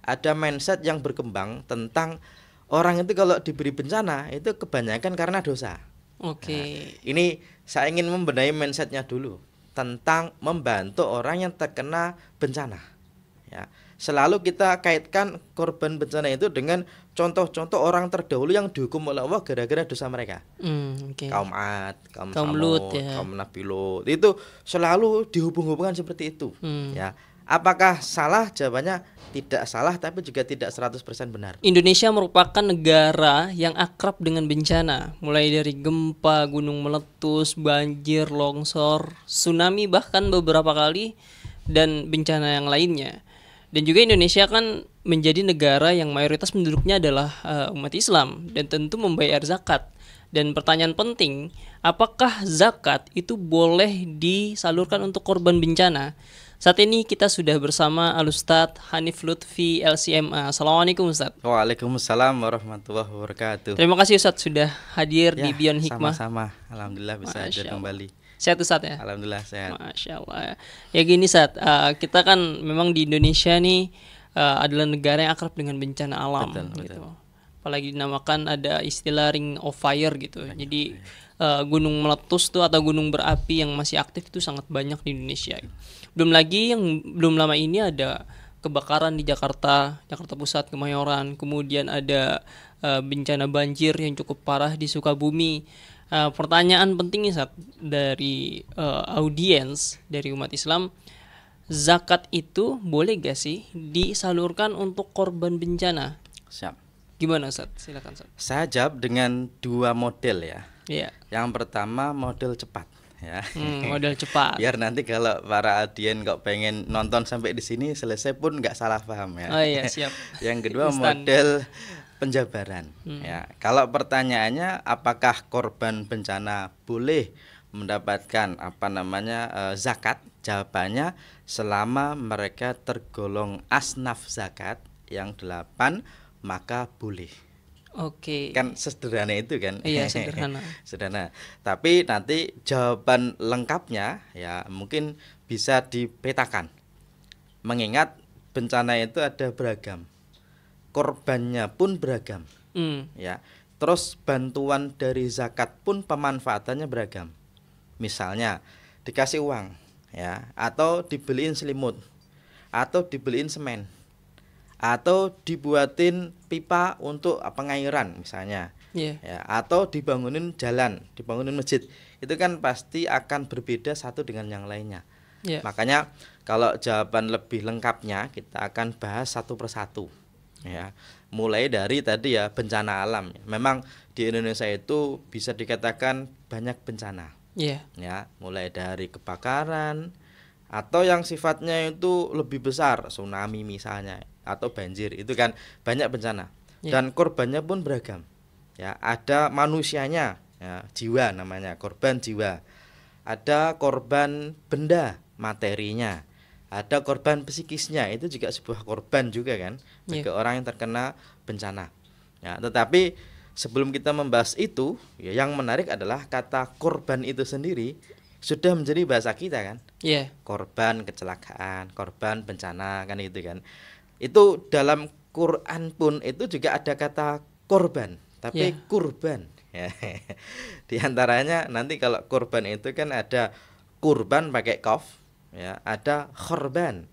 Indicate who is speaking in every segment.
Speaker 1: ada mindset yang berkembang tentang orang itu kalau diberi bencana itu kebanyakan karena dosa.
Speaker 2: Oke.
Speaker 1: Ini saya ingin membenahi mindsetnya dulu tentang membantu orang yang terkena bencana. Ya, selalu kita kaitkan korban bencana itu dengan contoh-contoh orang terdahulu yang dihukum oleh Allah gara-gara dosa mereka.
Speaker 2: Oke.
Speaker 1: Kaum Ad, kaum
Speaker 2: Kaum Lut,
Speaker 1: Samud,
Speaker 2: ya.
Speaker 1: kaum Nabi Lut, itu selalu dihubung-hubungkan seperti itu. Ya, apakah salah? Jawabannya tidak salah, tapi juga tidak 100% benar.
Speaker 2: Indonesia merupakan negara yang akrab dengan bencana, mulai dari gempa, gunung meletus, banjir, longsor, tsunami, bahkan beberapa kali, dan bencana yang lainnya. Dan juga Indonesia kan menjadi negara yang mayoritas penduduknya adalah umat Islam dan tentu membayar zakat. Dan pertanyaan penting, apakah zakat itu boleh disalurkan untuk korban bencana? Saat ini kita sudah bersama Al-Ustadz Hanif Lutfi LCMA. Assalamualaikum Ustadz.
Speaker 1: Waalaikumsalam warahmatullahi wabarakatuh.
Speaker 2: Terima kasih Ustadz sudah hadir di Beyond Hikmah.
Speaker 1: Sama-sama. Alhamdulillah bisa hadir kembali.
Speaker 2: Sehat Ustadz ya?
Speaker 1: Alhamdulillah sehat.
Speaker 2: Masya Allah. Ya gini Ustadz, kita kan memang di Indonesia nih adalah negara yang akrab dengan bencana alam. Betul. Apalagi dinamakan ada istilah Ring of Fire gitu. Jadi gunung meletus tuh atau gunung berapi yang masih aktif itu sangat banyak di Indonesia. Belum lagi yang belum lama ini ada kebakaran di Jakarta Pusat, Kemayoran. Kemudian ada bencana banjir yang cukup parah di Sukabumi. Pertanyaan penting nih dari audiens dari umat Islam, zakat itu boleh gak sih disalurkan untuk korban bencana?
Speaker 1: Siap.
Speaker 2: Gimana Ustaz? Silakan Ustaz.
Speaker 1: Saya jawab dengan 2 model ya.
Speaker 2: Iya.
Speaker 1: Yang pertama model cepat ya.
Speaker 2: Model cepat.
Speaker 1: Biar nanti kalau para audien kok pengen nonton sampai di sini selesai pun nggak salah paham ya.
Speaker 2: Oh iya, siap.
Speaker 1: Yang kedua model penjabaran ya. Kalau pertanyaannya apakah korban bencana boleh mendapatkan zakat? Jawabannya selama mereka tergolong asnaf zakat yang 8 maka boleh.
Speaker 2: Oke.
Speaker 1: Kan sederhana itu kan.
Speaker 2: Iya, sederhana.
Speaker 1: Sederhana. Tapi nanti jawaban lengkapnya ya mungkin bisa dipetakan. Mengingat bencana itu ada beragam. Korbannya pun beragam. Ya. Terus bantuan dari zakat pun pemanfaatannya beragam. Misalnya dikasih uang ya, atau dibeliin selimut, atau dibeliin semen, atau dibuatin pipa untuk pengairan misalnya, ya, atau dibangunin jalan, dibangunin masjid, itu kan pasti akan berbeda satu dengan yang lainnya. Makanya kalau jawaban lebih lengkapnya kita akan bahas satu persatu, ya. Mulai dari tadi ya bencana alam. Memang di Indonesia itu bisa dikatakan banyak bencana, ya, mulai dari kebakaran atau yang sifatnya itu lebih besar, tsunami misalnya, atau banjir, itu kan banyak bencana. Dan korbannya pun beragam. Ya, ada manusianya, ya, jiwa namanya, korban jiwa. Ada korban benda, materinya. Ada korban psikisnya, itu juga sebuah korban juga kan bagi orang yang terkena bencana. Ya, tetapi sebelum kita membahas itu, ya, yang menarik adalah kata korban itu sendiri sudah menjadi bahasa kita kan. Korban kecelakaan, korban bencana kan itu kan. Itu dalam Quran pun itu juga ada kata korban, tapi kurban. Ya. Di antaranya nanti kalau korban itu kan ada kurban pakai qaf, ya, ada khorban.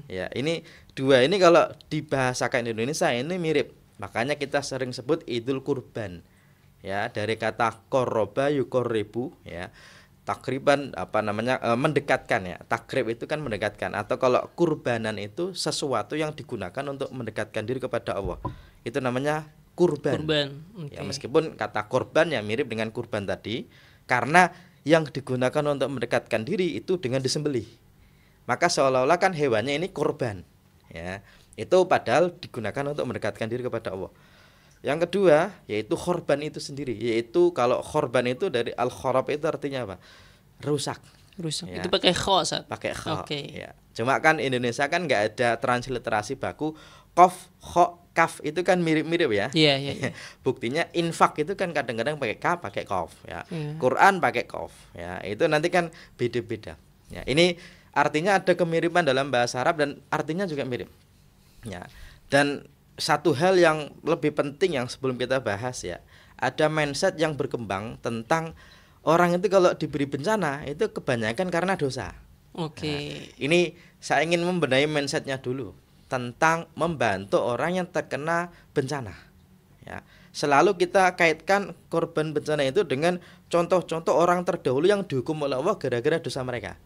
Speaker 1: Ya, ini dua ini kalau dibahasakan di Indonesia ini mirip. Makanya kita sering sebut Idul Kurban. Ya, dari kata qoroba yuqorribu, ya. Takriban mendekatkan ya. Takrib itu kan mendekatkan, atau kalau kurbanan itu sesuatu yang digunakan untuk mendekatkan diri kepada Allah. Itu namanya kurban. Ya, meskipun kata korban ya mirip dengan kurban tadi, karena yang digunakan untuk mendekatkan diri itu dengan disembelih. Maka seolah-olah kan hewannya ini korban. Ya. Itu padahal digunakan untuk mendekatkan diri kepada Allah. Yang kedua yaitu korban itu sendiri, yaitu kalau korban itu dari al-khorab itu artinya apa? Rusak.
Speaker 2: Ya. Itu pakai kho, Ustaz.
Speaker 1: Pakai kho. Ya. Cuma kan Indonesia kan nggak ada transliterasi baku. Qaf, kho, kaf itu kan mirip-mirip ya. Buktinya infak itu kan kadang-kadang pakai kaf, pakai qaf. Ya. Quran pakai qaf. Ya. Itu nanti kan beda-beda. Ya. Ini artinya ada kemiripan dalam bahasa Arab dan artinya juga mirip. Ya. Dan satu hal yang lebih penting yang sebelum kita bahas ya, ada mindset yang berkembang tentang orang itu kalau diberi bencana itu kebanyakan karena dosa.
Speaker 2: Oke.
Speaker 1: Nah, ini saya ingin membenahi mindsetnya dulu tentang membantu orang yang terkena bencana. Ya, selalu kita kaitkan korban bencana itu dengan contoh-contoh orang terdahulu yang dihukum oleh Allah gara-gara dosa mereka.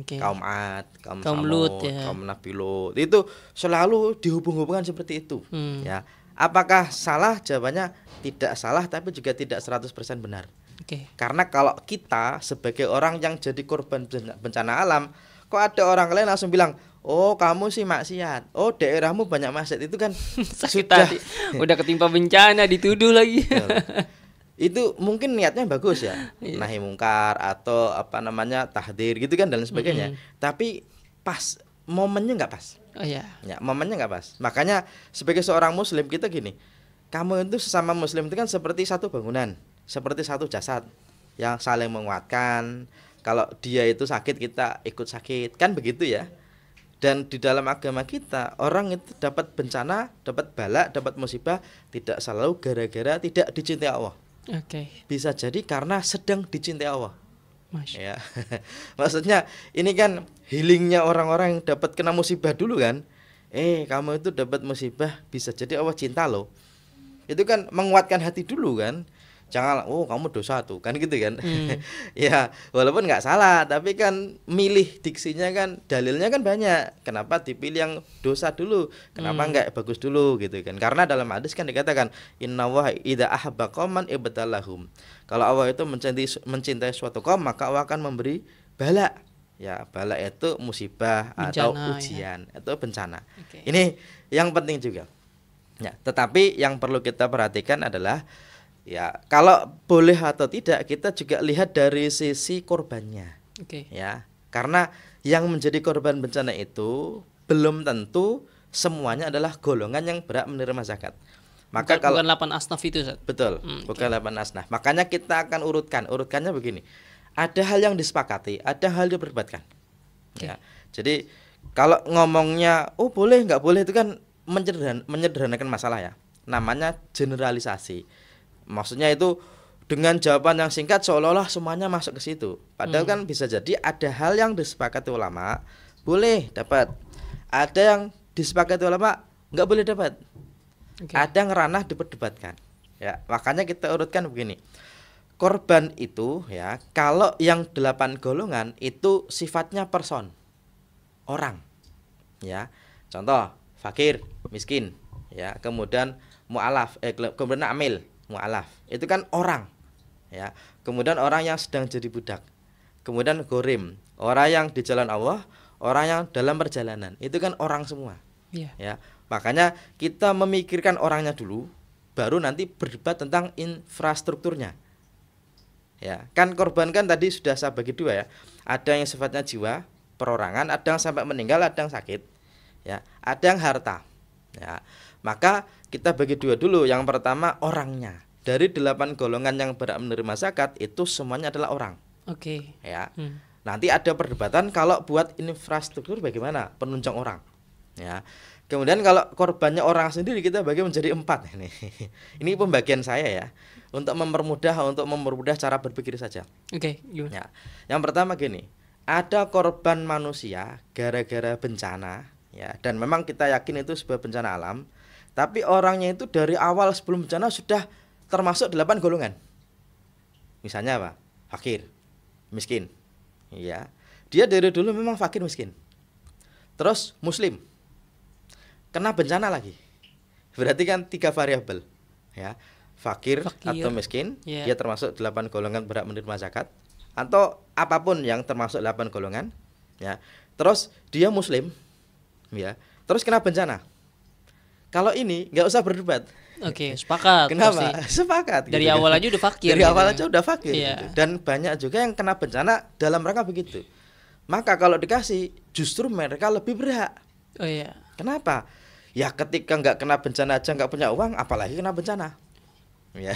Speaker 2: Okay.
Speaker 1: Kaum Ad, kaum
Speaker 2: Lut,
Speaker 1: Samud,
Speaker 2: ya.
Speaker 1: kaum Nabi Lut, itu selalu dihubung-hubungkan seperti itu. Ya, apakah salah? Jawabannya tidak salah, tapi juga tidak 100% benar.
Speaker 2: Okay.
Speaker 1: Karena kalau kita sebagai orang yang jadi korban bencana alam, kok ada orang lain langsung bilang, oh kamu sih maksiat, oh daerahmu banyak maksiat, itu kan sudah
Speaker 2: udah ketimpa bencana dituduh lagi.
Speaker 1: Itu mungkin niatnya bagus ya, nahi mungkar atau apa namanya tahdir gitu kan dan sebagainya. Tapi pas momennya nggak pas.
Speaker 2: Oh ya.
Speaker 1: Ya, momennya nggak pas. Makanya sebagai seorang muslim kita gini, kamu itu sesama muslim itu kan seperti satu bangunan, seperti satu jasad yang saling menguatkan. Kalau dia itu sakit, kita ikut sakit, kan begitu ya. Dan di dalam agama kita, orang itu dapat bencana, dapat bala, dapat musibah tidak selalu gara-gara tidak dicintai Allah.
Speaker 2: Oke.
Speaker 1: Bisa jadi karena sedang dicintai Allah.
Speaker 2: Masya.
Speaker 1: Ya. Maksudnya ini kan healingnya orang-orang yang dapat kena musibah dulu kan. Kamu itu dapat musibah, bisa jadi Allah cinta loh. Itu kan menguatkan hati dulu kan. Jangan, oh kamu dosa tuh kan gitu kan. Ya walaupun nggak salah, tapi kan milih diksinya kan, dalilnya kan banyak. Kenapa dipilih yang dosa dulu, kenapa nggak bagus dulu gitu kan. Karena dalam hadis kan dikatakan, innallaha idza ahabba qauman ibtalahum. Kalau Allah itu mencintai suatu kaum, maka Allah akan memberi bala. Ya, bala itu musibah bencana, atau ujian, atau bencana. Okay. Ini yang penting juga. Ya, tetapi yang perlu kita perhatikan adalah ya, kalau boleh atau tidak kita juga lihat dari sisi korbannya. Ya, karena yang menjadi korban bencana itu belum tentu semuanya adalah golongan yang berhak menerima zakat. Maka
Speaker 2: bukan 8 asnaf itu, Ustaz.
Speaker 1: Betul, bukan 8 asnaf. Makanya kita akan urutkannya begini. Ada hal yang disepakati, ada hal yang diperdebatkan. Ya. Jadi kalau ngomongnya oh boleh nggak boleh itu kan menyederhanakan masalah ya. Namanya generalisasi. Maksudnya itu dengan jawaban yang singkat seolah-olah semuanya masuk ke situ. Padahal kan bisa jadi ada hal yang disepakati ulama boleh dapat, ada yang disepakati ulama nggak boleh dapat. Ada yang ranah diperdebatkan. Ya, makanya kita urutkan begini. Korban itu ya, kalau yang 8 golongan itu sifatnya person, orang. Ya. Contoh, fakir, miskin, ya. Kemudian mu'alaf, kemudian amil, mu'alaf. Itu kan orang. Ya. Kemudian orang yang sedang jadi budak. Kemudian gorim, orang yang di jalan Allah, orang yang dalam perjalanan. Itu kan orang semua. Ya. Makanya kita memikirkan orangnya dulu, baru nanti berdebat tentang infrastrukturnya. Ya, kan korban kan tadi sudah saya bagi dua ya. Ada yang sifatnya jiwa, perorangan, ada yang sampai meninggal, ada yang sakit. Ya, ada yang harta. Ya. Maka kita bagi dua dulu. Yang pertama orangnya. Dari 8 golongan yang berhak menerima zakat itu semuanya adalah orang. Ya. Nanti ada perdebatan kalau buat infrastruktur bagaimana penunjang orang. Ya. Kemudian kalau korbannya orang sendiri kita bagi menjadi 4 ini. Ini pembagian saya ya. Untuk mempermudah cara berpikir saja. Ya. Yang pertama gini, ada korban manusia gara-gara bencana ya, dan memang kita yakin itu sebuah bencana alam, tapi orangnya itu dari awal sebelum bencana sudah termasuk 8 golongan. Misalnya apa? Fakir, miskin. Ya. Dia dari dulu memang fakir miskin. Terus muslim. Kena bencana lagi. Berarti kan 3 variabel. Ya. Fakir atau miskin, dia termasuk 8 golongan berhak menerima zakat, atau apapun yang termasuk 8 golongan, ya. Terus dia muslim, ya. Terus kena bencana. Kalau ini nggak usah berdebat.
Speaker 2: Sepakat.
Speaker 1: Kenapa? Sepakat.
Speaker 2: Dari
Speaker 1: gitu
Speaker 2: awal
Speaker 1: kan.
Speaker 2: aja udah fakir.
Speaker 1: Dari awal aja udah fakir. Gitu. Dan banyak juga yang kena bencana dalam rangka begitu. Maka kalau dikasih, justru mereka lebih berhak. Kenapa? Ya ketika nggak kena bencana aja nggak punya uang, apalagi kena bencana. Ya,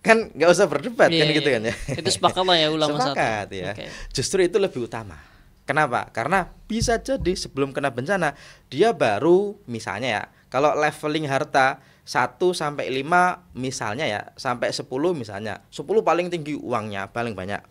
Speaker 1: kan nggak usah berdebat kan gitu kan ya.
Speaker 2: Itu sepakat lah ya ulama.
Speaker 1: Sepakat ya. Justru itu lebih utama. Kenapa? Karena bisa jadi sebelum kena bencana dia baru misalnya ya, kalau leveling harta 1 sampai 5 misalnya ya, sampai 10 misalnya. 10 paling tinggi uangnya, paling banyak.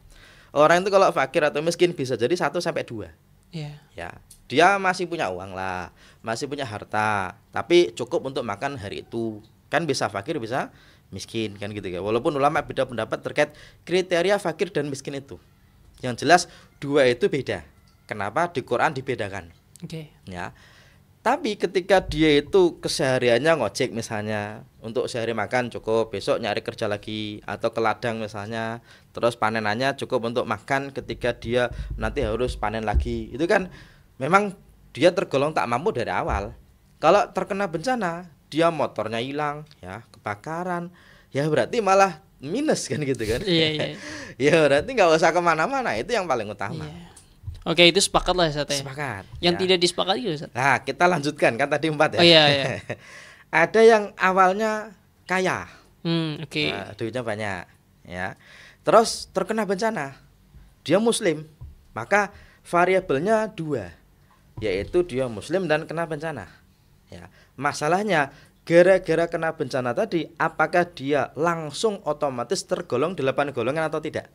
Speaker 1: Orang itu kalau fakir atau miskin bisa jadi 1 sampai 2.
Speaker 2: Iya.
Speaker 1: Ya, dia masih punya uang lah, masih punya harta, tapi cukup untuk makan hari itu. Kan bisa fakir, bisa miskin kan gitu ya. Walaupun ulama beda pendapat terkait kriteria fakir dan miskin itu. Yang jelas 2 itu beda. Kenapa di Quran dibedakan?
Speaker 2: Oke.
Speaker 1: Ya. Tapi ketika dia itu kesehariannya ngojek misalnya, untuk sehari makan cukup, besok nyari kerja lagi, atau ke ladang misalnya, terus panenannya cukup untuk makan ketika dia nanti harus panen lagi. Itu kan memang dia tergolong tak mampu dari awal. Kalau terkena bencana, dia motornya hilang, ya kebakaran, ya berarti malah minus kan gitu kan.
Speaker 2: Iya.
Speaker 1: Ya berarti nggak usah kemana-mana, itu yang paling utama.
Speaker 2: Iya. Oke, itu sepakat lah Ustaz ya.
Speaker 1: Sepakat.
Speaker 2: Yang
Speaker 1: ya.
Speaker 2: tidak disepakati Ustaz.
Speaker 1: Nah, kita lanjutkan kan tadi 4 ya.
Speaker 2: Oh iya.
Speaker 1: Ada yang awalnya kaya,
Speaker 2: Oke.
Speaker 1: nah, duitnya banyak, ya. Terus terkena bencana, dia Muslim, maka variabelnya 2, yaitu dia Muslim dan kena bencana. Ya, masalahnya gara-gara kena bencana tadi, apakah dia langsung otomatis tergolong 8 golongan atau tidak?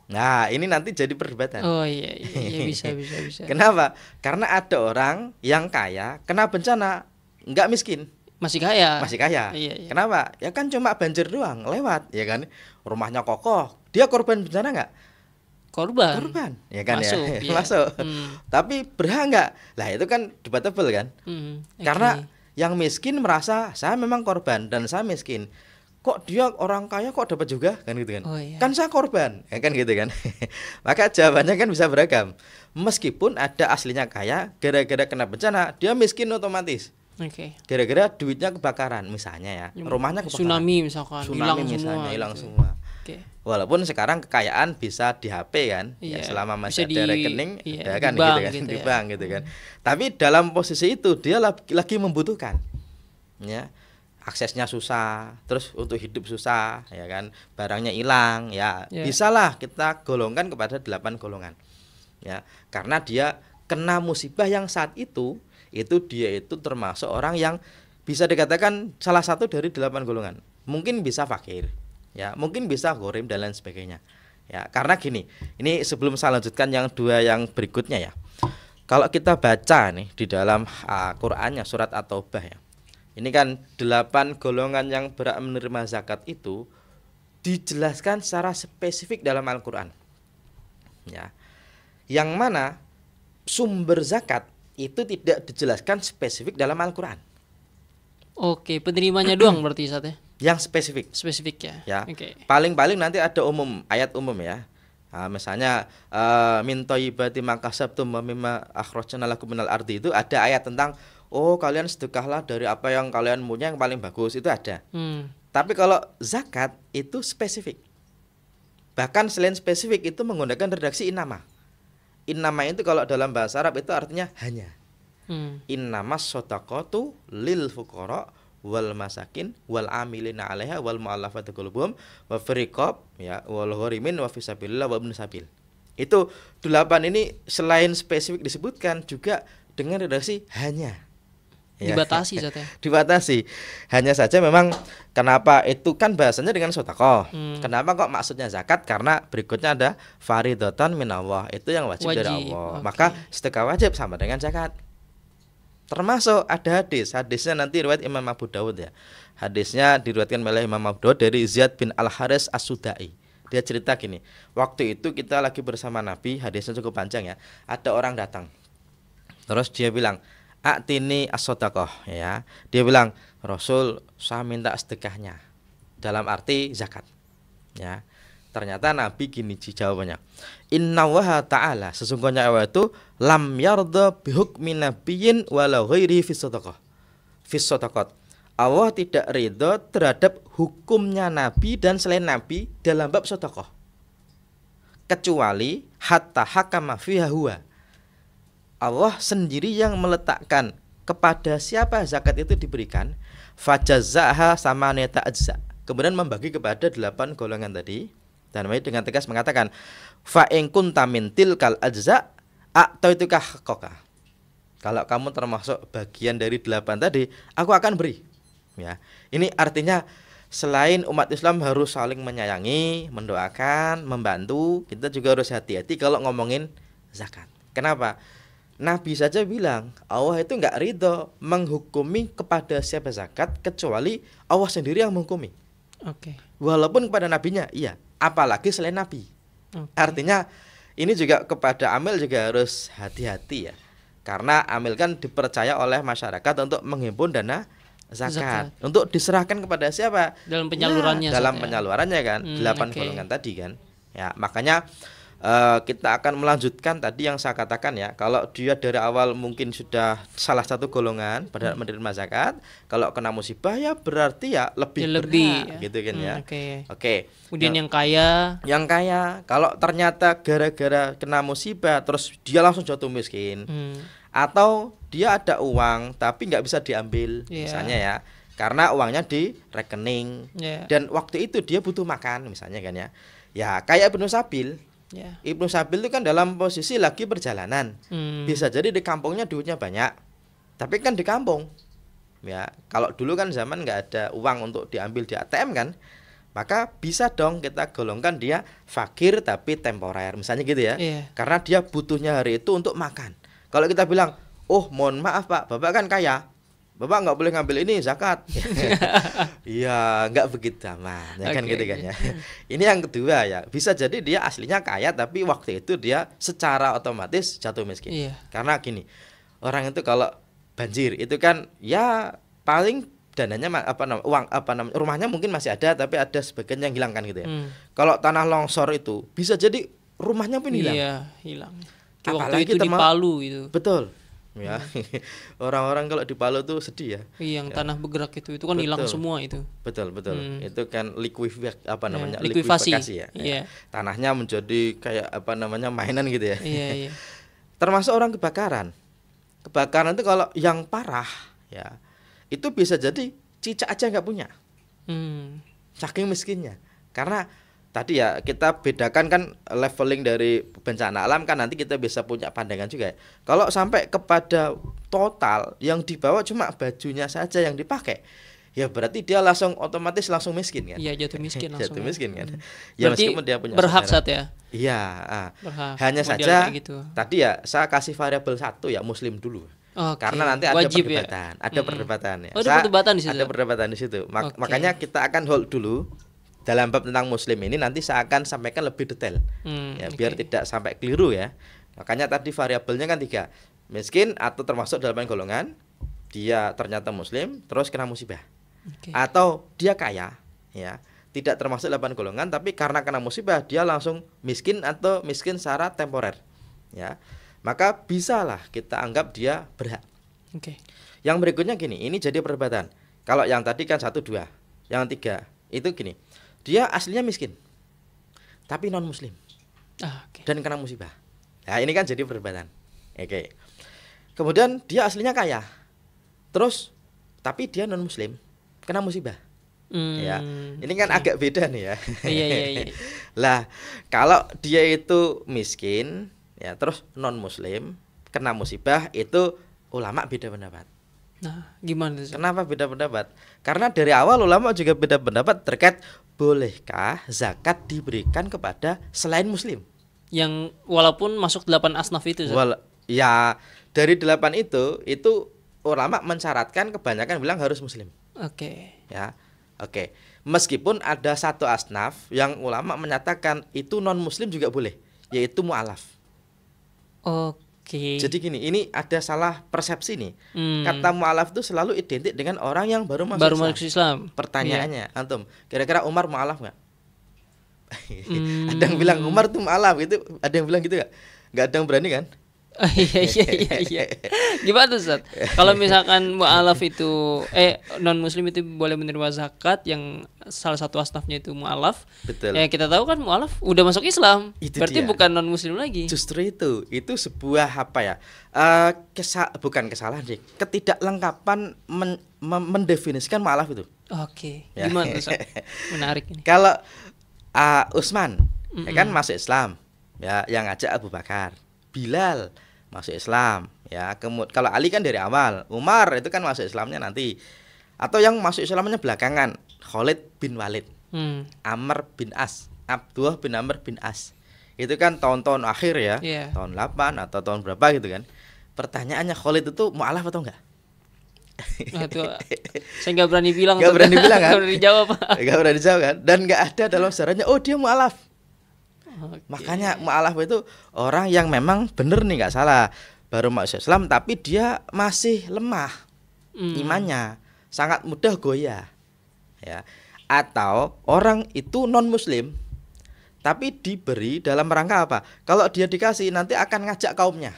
Speaker 1: Nah, ini nanti jadi perdebatan.
Speaker 2: Oh iya, bisa.
Speaker 1: Kenapa? Karena ada orang yang kaya kena bencana nggak miskin,
Speaker 2: Masih kaya.
Speaker 1: Iya. Kenapa? Ya kan cuma banjir doang lewat, ya kan? Rumahnya kokoh, dia korban bencana nggak? Korban, ya kan?
Speaker 2: Masuk,
Speaker 1: ya
Speaker 2: iya.
Speaker 1: Masuk. Tapi berhak nggak? Lah itu kan debatable kan?
Speaker 2: Okay.
Speaker 1: Karena yang miskin merasa saya memang korban dan saya miskin. Kok dia orang kaya kok dapat juga kan gitu kan?
Speaker 2: Oh, iya.
Speaker 1: Kan saya korban, ya kan gitu kan? Maka jawabannya kan bisa beragam. Meskipun ada aslinya kaya, gara-gara kena bencana dia miskin otomatis.
Speaker 2: Oke.
Speaker 1: Gara-gara duitnya kebakaran misalnya ya, rumahnya kebakaran.
Speaker 2: Tsunami misalkan,
Speaker 1: hilang semua.
Speaker 2: Oke.
Speaker 1: Walaupun sekarang kekayaan bisa di HP kan,
Speaker 2: Iya.
Speaker 1: ya selama masih
Speaker 2: Bisa
Speaker 1: ada rekening, ada kan
Speaker 2: di bank,
Speaker 1: gitu kan,
Speaker 2: gitu
Speaker 1: di
Speaker 2: ya.
Speaker 1: bank gitu kan. Tapi dalam posisi itu dia lagi membutuhkan, ya aksesnya susah, terus untuk hidup susah, ya kan, barangnya hilang, ya bisalah kita golongkan kepada 8 golongan, ya karena dia kena musibah yang saat itu dia itu termasuk orang yang bisa dikatakan salah satu dari 8 golongan. Mungkin bisa fakir, ya mungkin bisa ghorim dan lain sebagainya, ya karena gini, ini sebelum saya lanjutkan yang 2 yang berikutnya ya, kalau kita baca nih di dalam Qur'annya surat At-Taubah ya, ini kan 8 golongan yang berhak menerima zakat itu dijelaskan secara spesifik dalam Al-Quran, ya yang mana sumber zakat itu tidak dijelaskan spesifik dalam Al-Quran.
Speaker 2: Oke, penerimanya doang berarti Ustaz ya?
Speaker 1: Yang spesifik.
Speaker 2: Spesifik ya.
Speaker 1: Okay. Paling-paling nanti ada umum, ayat umum ya. Nah, misalnya min thayyibati ma kasabtum wa mimma akhrajna lakum minal ardi, itu ada ayat tentang kalian sedekahlah dari apa yang kalian punya yang paling bagus, itu ada. Tapi kalau zakat itu spesifik. Bahkan selain spesifik itu menggunakan redaksi innama. Innama itu kalau dalam bahasa Arab itu artinya hanya. Innamas shadaqatu lil fuqara wal masakin wal amilina 'alaiha wal mu'allafati qulubuhum wa firiqab ya wal gharimin wa fisabilillah wa ibn sabil. Itu 8 ini selain spesifik disebutkan juga dengan redaksi hanya. Ya.
Speaker 2: Dibatasi Ustaz ya.
Speaker 1: Dibatasi. Hanya saja memang kenapa itu kan bahasanya dengan sedekah. Kenapa kok maksudnya zakat? Karena berikutnya ada faridatan minallah, itu yang wajib dari Allah. Maka sedekah wajib sama dengan zakat. Termasuk ada hadisnya nanti riwayat Imam Abu Dawud ya. Hadisnya diriwayatkan oleh Imam Abu Dawud dari Ziyad bin Al-Haris As-Sudai. Dia cerita gini, waktu itu kita lagi bersama Nabi, hadisnya cukup panjang ya. Ada orang datang, terus dia bilang, "A'tini as-shadaqah," ya. Dia bilang, "Rasul, saya minta sedekahnya." Dalam arti zakat. Ya. Ternyata Nabi gini jawabannya. Innallaha ta'ala, sesungguhnya Allah itu lam yarda bihukmi nabiyyin wala ghairihi fi shadaqah. Fi shadaqat. Allah tidak ridho terhadap hukumnya Nabi dan selain Nabi dalam bab sedekah, kecuali hatta hakama fiha huwa. Allah sendiri yang meletakkan kepada siapa zakat itu diberikan, fajazaha samaniyata ajza. Kemudian membagi kepada 8 golongan tadi Dan Nabi dengan tegas mengatakan, fa in kunta min tilkal ajza a'taituka haqqaka. Kalau kamu termasuk bagian dari 8 tadi, aku akan beri. Ya. Ini artinya selain umat Islam harus saling menyayangi, mendoakan, membantu, kita juga harus hati-hati kalau ngomongin zakat. Kenapa? Nabi saja bilang Allah itu nggak ridho menghukumi kepada siapa zakat kecuali Allah sendiri yang menghukumi.
Speaker 2: Oke.
Speaker 1: Walaupun kepada nabinya, iya. Apalagi selain nabi. Artinya ini juga kepada amil juga harus hati-hati ya. Karena amil kan dipercaya oleh masyarakat untuk menghimpun dana zakat. Untuk diserahkan kepada siapa?
Speaker 2: Dalam penyalurannya.
Speaker 1: Ya, dalam penyalurannya kan. 8 golongan tadi kan. Ya, makanya kita akan melanjutkan tadi yang saya katakan ya. Kalau dia dari awal mungkin sudah salah satu golongan pada menerima zakat, kalau kena musibah ya berarti ya lebih
Speaker 2: ya.
Speaker 1: Gitu kan ya. Oke.
Speaker 2: Kemudian yang kaya,
Speaker 1: kalau ternyata gara-gara kena musibah terus dia langsung jatuh miskin. Atau dia ada uang tapi nggak bisa diambil misalnya ya. Karena uangnya di rekening dan waktu itu dia butuh makan misalnya kan ya. Ya kayak Ibnu Sabil. Ibnu Sabil itu kan dalam posisi lagi perjalanan. Bisa jadi di kampungnya duitnya banyak, tapi kan di kampung. Ya, kalau dulu kan zaman nggak ada uang untuk diambil di ATM kan, maka bisa dong kita golongkan dia fakir tapi temporer, misalnya gitu ya. Karena dia butuhnya hari itu untuk makan. Kalau kita bilang, oh mohon maaf Pak, Bapak kan kaya, Bapak nggak boleh ngambil ini zakat. Iya, nggak begitu aman, ya kan gitu kan ya. Ini yang kedua ya, bisa jadi dia aslinya kaya tapi waktu itu dia secara otomatis jatuh miskin. Karena gini, orang itu kalau banjir itu kan ya paling dananya rumahnya mungkin masih ada tapi ada sebagian yang hilang kan gitu ya. Kalau tanah longsor itu bisa jadi rumahnya pun hilang.
Speaker 2: Iya, hilang.
Speaker 1: Apalagi
Speaker 2: waktu itu di Palu itu.
Speaker 1: Betul. Ya, orang-orang kalau di Palu tuh sedih ya.
Speaker 2: Yang tanah bergerak itu kan hilang semua itu.
Speaker 1: Betul. Itu kan
Speaker 2: likuifaksi
Speaker 1: ya. Tanahnya menjadi kayak mainan gitu ya. Termasuk orang kebakaran. Kebakaran itu kalau yang parah ya, itu bisa jadi cicak aja nggak punya. Saking miskinnya. Karena tadi ya kita bedakan kan leveling dari bencana alam kan nanti kita bisa punya pandangan juga ya. Kalau sampai kepada total yang dibawa cuma bajunya saja yang dipakai, ya berarti dia otomatis langsung miskin kan.
Speaker 2: Iya, jatuh miskin langsung.
Speaker 1: Jatuh miskin kan. Ya meskipun dia punya
Speaker 2: berhak saat ya.
Speaker 1: Iya,
Speaker 2: berhak.
Speaker 1: Hanya saja gitu. Tadi ya saya kasih variabel satu ya muslim dulu. Karena nanti ada
Speaker 2: wajib
Speaker 1: perdebatan, ada perdebatan ya.
Speaker 2: Ada perdebatan di situ.
Speaker 1: Ada perdebatan di situ. Makanya kita akan hold dulu. Dalam bab tentang muslim ini nanti saya akan sampaikan lebih detail biar tidak sampai keliru ya. Makanya tadi variabelnya kan 3, miskin atau termasuk dalam golongan, dia ternyata muslim terus kena musibah, atau dia kaya ya, tidak termasuk 8 golongan tapi karena kena musibah dia langsung miskin atau miskin secara temporer ya, maka bisalah kita anggap dia berhak. Yang berikutnya gini, ini jadi perdebatan. Kalau yang tadi kan 1, 2, yang 3 itu gini, dia aslinya miskin tapi non muslim dan kena musibah. Nah ini kan jadi perdebatan. Kemudian dia aslinya kaya terus tapi dia non muslim kena musibah. Ya ini kan agak beda nih ya.
Speaker 2: Iya.
Speaker 1: Lah kalau dia itu miskin ya terus non muslim kena musibah, itu ulama beda pendapat.
Speaker 2: Nah, gimana itu?
Speaker 1: Kenapa beda pendapat? Karena dari awal ulama juga beda pendapat terkait bolehkah zakat diberikan kepada selain muslim.
Speaker 2: Yang walaupun masuk 8 asnaf itu.
Speaker 1: Ya, dari 8 itu ulama mensyaratkan kebanyakan bilang harus muslim. Ya. Meskipun ada satu asnaf yang ulama menyatakan itu non muslim juga boleh, yaitu mu'alaf. Jadi gini, ini ada salah persepsi nih. Kata mu'alaf itu selalu identik dengan orang yang baru masuk
Speaker 2: Islam.
Speaker 1: Pertanyaannya, antum, kira-kira Umar mu'alaf nggak? Ada yang bilang Umar tuh mu'alaf, itu ada yang bilang gitu nggak? Nggak ada yang berani kan?
Speaker 2: Iya. Gimana Ustaz? Kalau misalkan mu'alaf itu non muslim itu boleh menerima zakat, yang salah satu asnafnya itu mu'alaf.
Speaker 1: Betul.
Speaker 2: Ya kita tahu kan mu'alaf udah masuk Islam.
Speaker 1: Itu
Speaker 2: berarti
Speaker 1: dia.
Speaker 2: Bukan non muslim lagi.
Speaker 1: Justru itu sebuah bukan kesalahan sih, ketidaklengkapan mendefinisikan mu'alaf itu.
Speaker 2: Gimana Ustaz? Menarik ini.
Speaker 1: Kalau Utsman ya kan masuk Islam, ya, yang ngajak Abu Bakar. Bilal masuk Islam, ya. Kemudian kalau Ali kan dari awal, Umar itu kan masuk Islamnya nanti. Atau yang masuk Islamnya belakangan, Khalid bin Walid, Amr bin As, Abdullah bin Amr bin As. Itu kan tahun-tahun akhir ya, tahun 8 atau tahun berapa gitu kan. Pertanyaannya, Khalid itu mu'alaf atau enggak?
Speaker 2: Saya nggak berani bilang.
Speaker 1: Nggak berani bilang kan?
Speaker 2: Nggak berani jawab.
Speaker 1: Nggak berani jawab kan? Dan nggak ada dalam sejarahnya, oh dia mu'alaf. Makanya mu'alaf itu orang yang memang bener nih, nggak salah, baru masuk Islam tapi dia masih lemah imannya, sangat mudah goyah, ya. Atau orang itu non muslim tapi diberi dalam rangka apa? Kalau dia dikasih nanti akan ngajak kaumnya.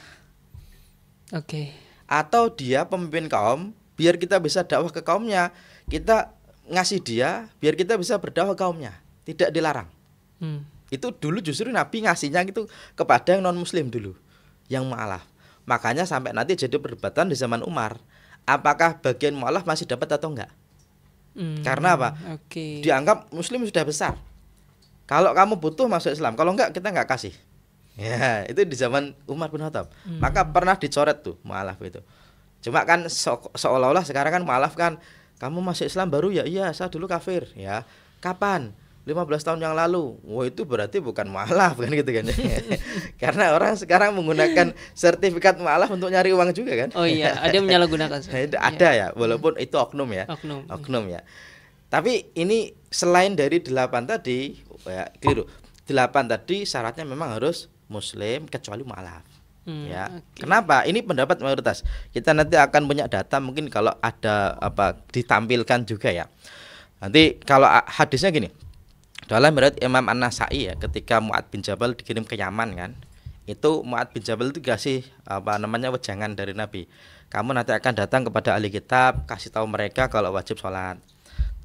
Speaker 1: Atau dia pemimpin kaum, biar kita bisa dakwah ke kaumnya, kita ngasih dia biar kita bisa berdakwah ke kaumnya, tidak dilarang. Itu dulu justru Nabi ngasihnya gitu kepada yang non muslim dulu, yang mu'alaf. Makanya sampai nanti jadi perdebatan di zaman Umar, apakah bagian mu'alaf masih dapat atau enggak. Karena apa? Dianggap muslim sudah besar, kalau kamu butuh masuk Islam, kalau enggak kita enggak kasih. Ya, itu di zaman Umar bin Khattab. Maka pernah dicoret tuh mu'alaf itu. Cuma kan seolah-olah sekarang kan mu'alaf kan, kamu masuk Islam baru ya, iya saya dulu kafir, ya. Kapan? 15 tahun yang lalu. Wah, itu berarti bukan mu'alaf kan gitu kan. Karena orang sekarang menggunakan sertifikat mu'alaf untuk nyari uang juga kan.
Speaker 2: Oh iya, ada yang menyalahgunakan.
Speaker 1: Ada ya, walaupun itu oknum ya. Oknum ya. Tapi ini selain dari 8 tadi, ya keliru. 8 tadi syaratnya memang harus muslim kecuali mu'alaf. Ya. Kenapa? Ini pendapat mayoritas. Kita nanti akan punya data, mungkin kalau ada apa ditampilkan juga ya. Nanti kalau hadisnya gini. Dalam riwayat Imam An-Nasa'i ya, ketika Mu'ad bin Jabal dikirim ke Yaman kan, itu Mu'ad bin Jabal itu kasih wejangan dari Nabi. Kamu nanti akan datang kepada ahli kitab, kasih tahu mereka kalau wajib sholat,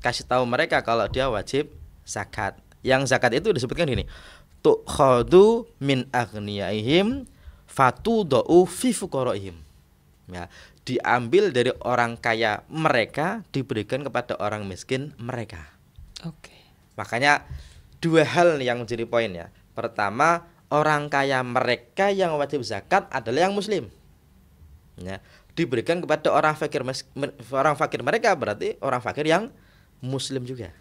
Speaker 1: kasih tahu mereka kalau dia wajib zakat. Yang zakat itu disebutkan gini, tu'khadu min aghniyaihim fatudau fi fuqaraihim. Ya, diambil dari orang kaya mereka, diberikan kepada orang miskin mereka. Makanya dua hal yang menjadi poin ya. Pertama, orang kaya mereka yang wajib zakat adalah yang muslim. Ya, diberikan kepada orang fakir mereka berarti orang fakir yang muslim juga.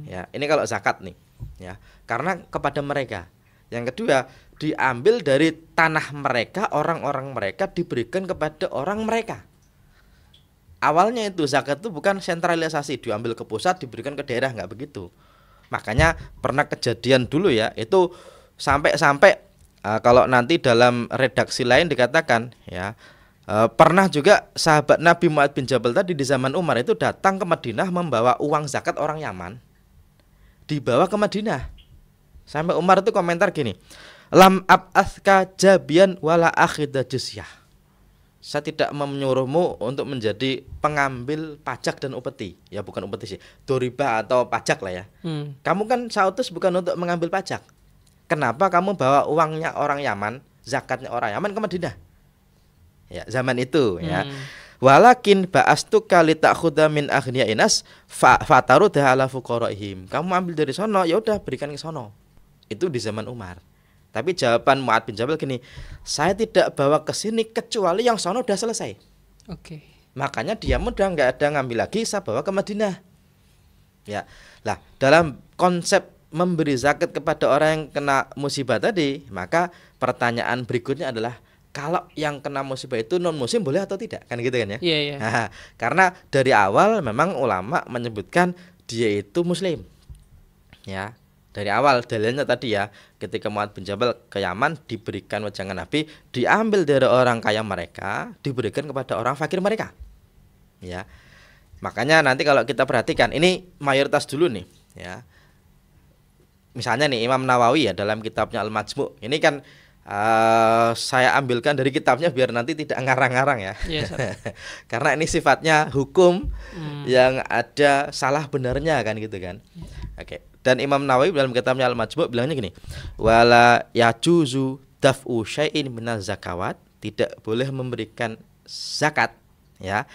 Speaker 1: Ya, ini kalau zakat nih. Ya, karena kepada mereka. Yang kedua, diambil dari tanah mereka, orang-orang mereka diberikan kepada orang mereka. Awalnya itu zakat itu bukan sentralisasi, diambil ke pusat diberikan ke daerah, nggak begitu. Makanya pernah kejadian dulu ya, itu sampai kalau nanti dalam redaksi lain dikatakan ya, pernah juga sahabat Nabi Mu'ad bin Jabal tadi di zaman Umar itu datang ke Madinah membawa uang zakat orang Yaman, dibawa ke Madinah. Sampai Umar itu komentar gini, lam ab'athka jabian wala akhidha jizyah. Saya tidak menyuruhmu untuk menjadi pengambil pajak dan upeti. Ya bukan upeti sih, doriba atau pajak lah ya. Kamu kan saya utus bukan untuk mengambil pajak. Kenapa kamu bawa uangnya orang Yaman, zakatnya orang Yaman ke Madinah? Ya zaman itu ya. Walakin ba'astuka litakhudha min aghniyainas fatarudha ala fuqaraihim. Kamu ambil dari sono, ya udah berikan ke sono. Itu di zaman Umar. Tapi jawaban Mu'ad bin Jabal gini, saya tidak bawa ke sini kecuali yang sono udah selesai. Makanya dia udah nggak ada ngambil lagi, saya bawa ke Madinah. Ya, lah dalam konsep memberi zakat kepada orang yang kena musibah tadi, maka pertanyaan berikutnya adalah kalau yang kena musibah itu non muslim boleh atau tidak, kan gitu kan ya?
Speaker 2: Iya.
Speaker 1: Nah, karena dari awal memang ulama menyebutkan dia itu muslim. Ya. Dari awal dalilnya tadi ya, ketika Mu'ad bin Jabal ke Yaman diberikan wejangan Nabi, diambil dari orang kaya mereka, diberikan kepada orang fakir mereka. Ya. Makanya nanti kalau kita perhatikan, ini mayoritas dulu nih, ya. Misalnya nih Imam Nawawi ya dalam kitabnya Al-Majmu'. Ini kan saya ambilkan dari kitabnya biar nanti tidak ngarang-ngarang ya.
Speaker 2: Yes,
Speaker 1: karena ini sifatnya hukum yang ada salah benarnya kan gitu kan. Oke. Dan Imam Nawawi dalam kitabnya Al-Majmu' bilangnya gini, wala yajuzu daf'u syai'in minaz zakawat, tidak boleh memberikan zakat ya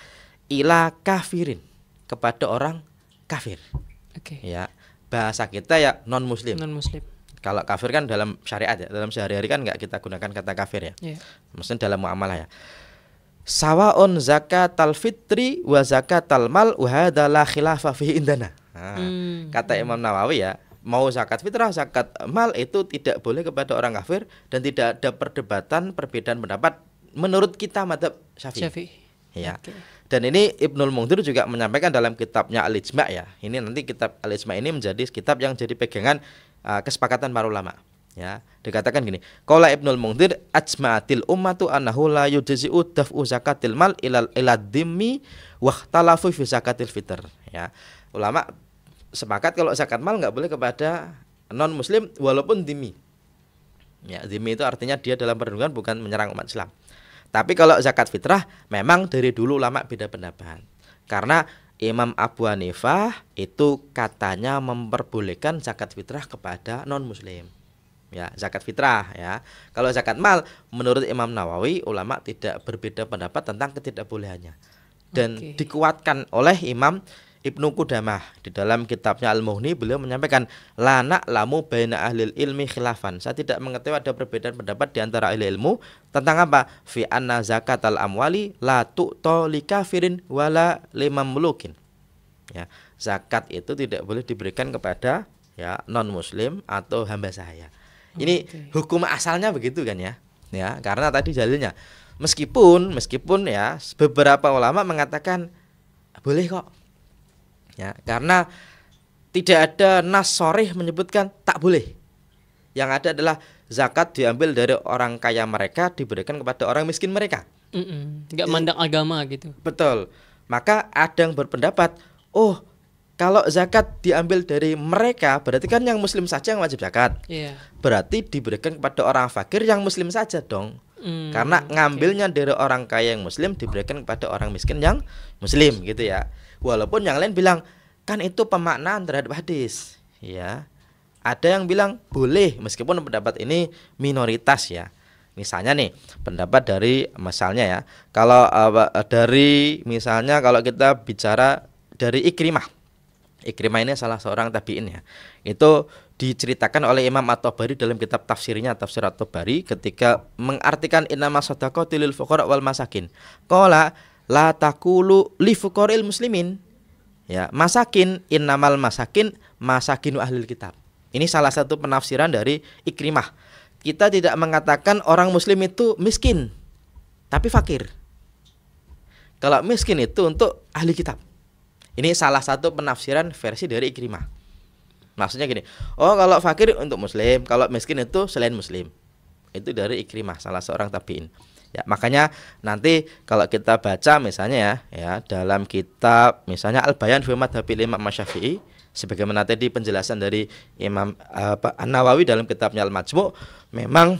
Speaker 1: ila kafirin, kepada orang kafir.
Speaker 2: Oke.
Speaker 1: Ya, bahasa kita ya non muslim.
Speaker 2: Non muslim.
Speaker 1: Kalau kafir kan dalam syariat ya, dalam sehari-hari kan nggak kita gunakan kata kafir ya. Maksudnya dalam muamalah ya. Sawaun zakatal fitri wa zakatal mal wa hadza la khilafa fihi indana. Kata Imam Nawawi ya, mau zakat fitrah, zakat mal itu tidak boleh kepada orang kafir dan tidak ada perdebatan, perbedaan pendapat menurut kita mazhab Syafi'i. Ya. Dan ini Ibnul Munzir juga menyampaikan dalam kitabnya Al-Ijma' ya. Ini nanti kitab Al-Ijma' ini menjadi kitab yang jadi pegangan kesepakatan para ulama. Ya, dikatakan gini, qala Ibnul Munzir ajma'atil ummatu annahu la yujzi'u daf'u zakatil mal ila dhimmi wa ikhtalafu fi zakatil fitr. Ya. Ulama sepakat kalau zakat mal nggak boleh kepada non muslim walaupun dhimmi. Ya, dhimmi itu artinya dia dalam perlindungan, bukan menyerang umat Islam. Tapi kalau zakat fitrah memang dari dulu ulama beda pendapat. Karena Imam Abu Hanifah itu katanya memperbolehkan zakat fitrah kepada non muslim. Ya, zakat fitrah ya. Kalau zakat mal menurut Imam Nawawi ulama tidak berbeda pendapat tentang ketidakbolehannya. Dan dikuatkan oleh Imam Ibnu Qudamah di dalam kitabnya Al-Mughni, beliau menyampaikan la na'lamu baina ahlil ilmi khilafan. Saya tidak mengetahui ada perbedaan pendapat di antara ahli ilmu tentang apa? Fi anna zakatal amwali la tu'ta likafirin wala limamlukin. Ya, zakat itu tidak boleh diberikan kepada ya non muslim atau hamba sahaya. Ini hukum asalnya begitu kan ya. Ya, karena tadi dalilnya meskipun ya beberapa ulama mengatakan boleh kok. Ya, karena tidak ada nas sharih menyebutkan tak boleh. Yang ada adalah zakat diambil dari orang kaya mereka diberikan kepada orang miskin mereka.
Speaker 2: Nggak mandang agama gitu.
Speaker 1: Betul. Maka ada yang berpendapat, oh kalau zakat diambil dari mereka berarti kan yang muslim saja yang wajib zakat. Berarti diberikan kepada orang fakir yang muslim saja dong. Karena ngambilnya dari orang kaya yang muslim diberikan kepada orang miskin yang muslim gitu ya. Walaupun yang lain bilang kan itu pemaknaan terhadap hadis ya. Ada yang bilang boleh meskipun pendapat ini minoritas ya. Misalnya nih pendapat dari misalnya ya, kalau dari misalnya kalau kita bicara dari Ikrimah ini salah seorang tabi'in ya. Itu diceritakan oleh Imam At-Tabari dalam kitab tafsirnya Tafsir At-Tabari ketika mengartikan innama shadaqatu lil fuqara wal masakin. Qala la taqulu li fuqaril muslimin. Ya, masakin innamal masakin masakinu ahlil kitab. Ini salah satu penafsiran dari Ikrimah. Kita tidak mengatakan orang muslim itu miskin, tapi fakir. Kalau miskin itu untuk ahli kitab. Ini salah satu penafsiran versi dari Ikrimah. Maksudnya gini, oh kalau fakir untuk muslim, kalau miskin itu selain muslim. Itu dari Ikrimah, salah seorang tabi'in. Ya, makanya nanti kalau kita baca misalnya ya dalam kitab misalnya Al-Bayan fi Madhabil Imam Syafi'i, sebagaimana tadi penjelasan dari Imam An-Nawawi dalam kitabnya Al-Majmu', memang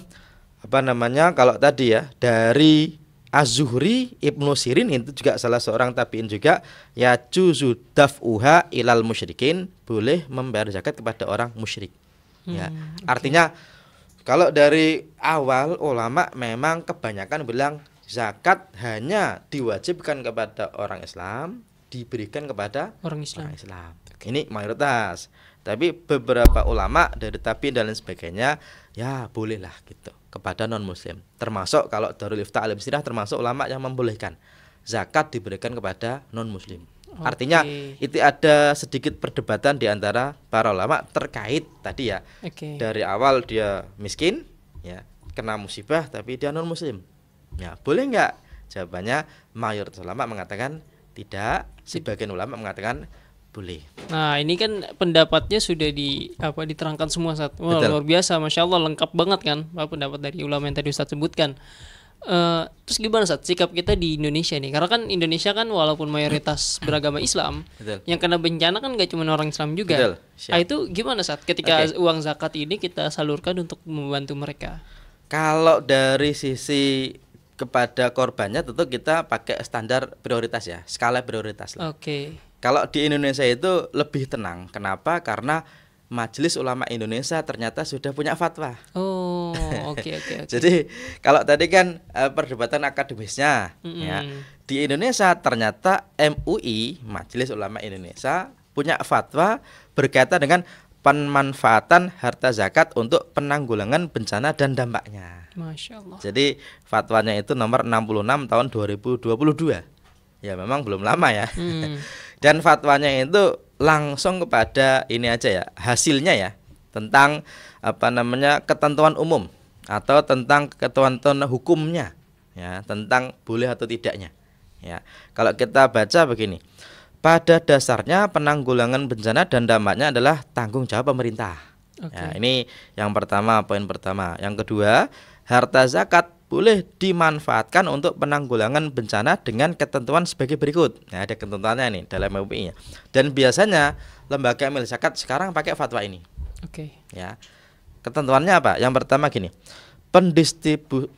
Speaker 1: kalau tadi ya dari Az-Zuhri, Ibnu Sirin itu juga salah seorang tabi'in juga, ya juzu daf'uha ilal musyrikin, boleh membayar zakat kepada orang musyrik. Ya, artinya kalau dari awal ulama memang kebanyakan bilang zakat hanya diwajibkan kepada orang Islam, diberikan kepada orang Islam. Ini mayoritas. Tapi beberapa ulama dari tabi'in dan lain sebagainya ya bolehlah gitu kepada non muslim. Termasuk kalau Darul Iftah Al-Misrah termasuk ulama yang membolehkan zakat diberikan kepada non muslim. Artinya itu ada sedikit perdebatan di antara para ulama terkait tadi ya. Dari awal dia miskin ya, kena musibah tapi dia non muslim. Ya, boleh enggak? Jawabannya mayoritas ulama mengatakan tidak, sebagian ulama mengatakan boleh.
Speaker 2: Nah, ini kan pendapatnya sudah diterangkan semua Ustaz. Wah, luar biasa, Masya Allah, lengkap banget kan pendapat dari ulama yang tadi Ustaz sebutkan. Terus gimana Ustaz sikap kita di Indonesia nih? Karena kan Indonesia kan walaupun mayoritas beragama Islam, yang kena bencana kan gak cuma orang Islam juga. Itu gimana Ustaz ketika uang zakat ini kita salurkan untuk membantu mereka?
Speaker 1: Kalau dari sisi kepada korbannya tentu kita pakai standar prioritas ya, skala prioritas lah. Kalau di Indonesia itu lebih tenang. Kenapa? Karena Majelis Ulama Indonesia ternyata sudah punya fatwa. Jadi kalau tadi kan perdebatan akademisnya ya, di Indonesia ternyata MUI, Majelis Ulama Indonesia, punya fatwa berkaitan dengan pemanfaatan harta zakat untuk penanggulangan bencana dan dampaknya.
Speaker 2: Masya Allah.
Speaker 1: Jadi fatwanya itu nomor 66 tahun 2022. Ya memang belum lama ya. Dan fatwanya itu langsung kepada ini aja ya, hasilnya ya, tentang ketentuan umum atau tentang ketentuan hukumnya ya, tentang boleh atau tidaknya. Ya. Kalau kita baca begini. Pada dasarnya penanggulangan bencana dan dampaknya adalah tanggung jawab pemerintah. Ya, ini yang pertama, poin pertama. Yang kedua, harta zakat boleh dimanfaatkan untuk penanggulangan bencana dengan ketentuan sebagai berikut. Nah, ada ketentuannya nih dalam MUI-nya. Dan biasanya lembaga amil zakat sekarang pakai fatwa ini. Ya. Ketentuannya apa? Yang pertama gini.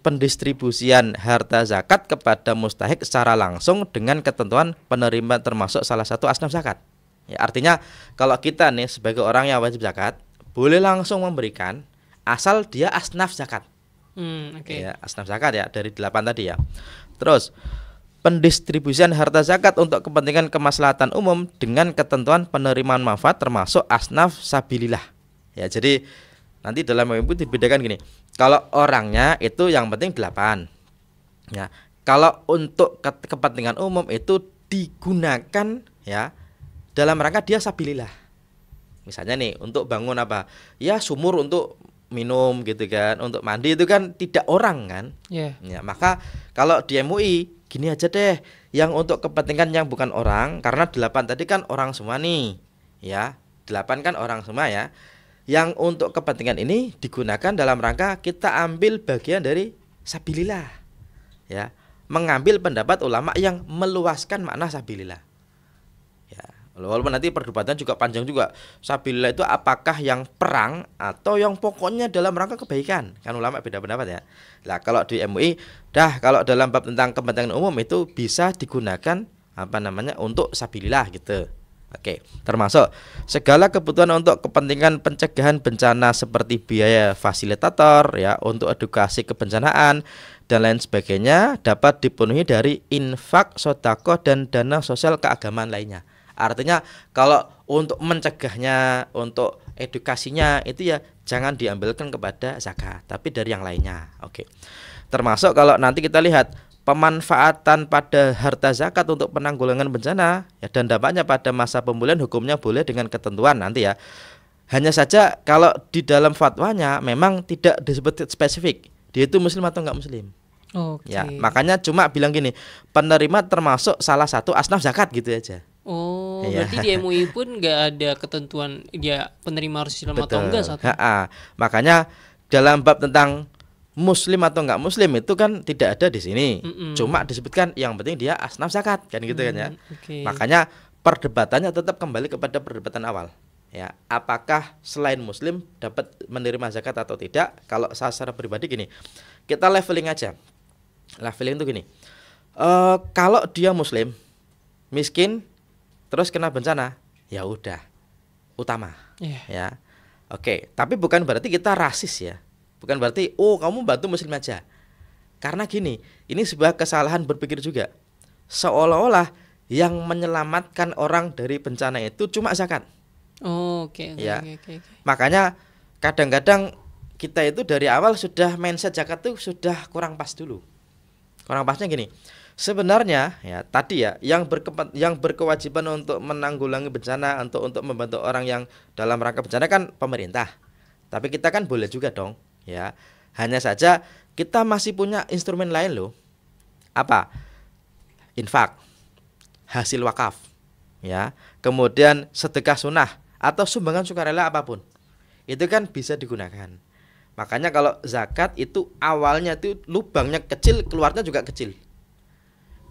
Speaker 1: Pendistribusian harta zakat kepada mustahik secara langsung dengan ketentuan penerima termasuk salah satu asnaf zakat. Ya, artinya kalau kita nih sebagai orang yang wajib zakat boleh langsung memberikan asal dia asnaf zakat. Ya, asnaf zakat ya dari 8 tadi ya. Terus pendistribusian harta zakat untuk kepentingan kemaslahatan umum dengan ketentuan penerimaan manfaat termasuk asnaf sabilillah. Ya, jadi nanti dalam MUI dibedakan gini. Kalau orangnya itu yang penting 8. Ya. Kalau untuk kepentingan umum itu digunakan ya dalam rangka dia sabilillah. Misalnya nih untuk bangun apa? Ya sumur untuk minum gitu kan, untuk mandi itu kan tidak orang kan. Ya, maka kalau di MUI gini aja deh, yang untuk kepentingan yang bukan orang, karena 8 tadi kan orang semua nih. Ya, 8 kan orang semua ya. Yang untuk kepentingan ini digunakan dalam rangka kita ambil bagian dari sabilillah. Ya, mengambil pendapat ulama yang meluaskan makna sabilillah. Ya, walaupun nanti perdebatan juga panjang juga. Sabilillah itu apakah yang perang atau yang pokoknya dalam rangka kebaikan? Kan ulama beda pendapat ya. Nah, kalau di MUI kalau dalam bab tentang kepentingan umum itu bisa digunakan untuk sabilillah gitu. Oke, termasuk segala kebutuhan untuk kepentingan pencegahan bencana seperti biaya fasilitator ya, untuk edukasi kebencanaan dan lain sebagainya dapat dipenuhi dari infak, sedekah dan dana sosial keagamaan lainnya. Artinya kalau untuk mencegahnya, untuk edukasinya itu ya jangan diambilkan kepada zakat, tapi dari yang lainnya. Oke. Termasuk kalau nanti kita lihat pemanfaatan pada harta zakat untuk penanggulangan bencana ya, dan dampaknya pada masa pemulihan hukumnya boleh dengan ketentuan nanti ya. Hanya saja kalau di dalam fatwanya memang tidak disebut spesifik dia itu muslim atau enggak muslim. Ya, makanya cuma bilang gini, penerima termasuk salah satu asnaf zakat gitu aja.
Speaker 2: Berarti di MUI pun enggak ada ketentuan dia penerima harus Islam atau enggak satu.
Speaker 1: Makanya dalam bab tentang muslim atau enggak muslim itu kan tidak ada di sini. Cuma disebutkan yang penting dia asnaf zakat kan gitu kan ya. Makanya perdebatannya tetap kembali kepada perdebatan awal. Ya, apakah selain muslim dapat menerima zakat atau tidak? Kalau saya secara pribadi gini, kita leveling aja. Leveling itu gini. Kalau dia muslim, miskin, terus kena bencana, ya udah utama. Ya. Oke, tapi bukan berarti kita rasis ya. Bukan berarti kamu bantu muslim aja. Karena gini, ini sebuah kesalahan berpikir juga. Seolah-olah yang menyelamatkan orang dari bencana itu cuma zakat.
Speaker 2: Oke.
Speaker 1: Makanya kadang-kadang kita itu dari awal sudah mindset zakat itu sudah kurang pas dulu. Kurang pasnya gini. Sebenarnya ya tadi ya yang berkewajiban untuk menanggulangi bencana, untuk membantu orang yang dalam rangka bencana kan pemerintah. Tapi kita kan boleh juga dong. Ya, hanya saja kita masih punya instrumen lain loh. Apa? Infak, hasil wakaf, ya, kemudian sedekah sunnah atau sumbangan sukarela apapun, itu kan bisa digunakan. Makanya kalau zakat itu awalnya itu lubangnya kecil, keluarnya juga kecil.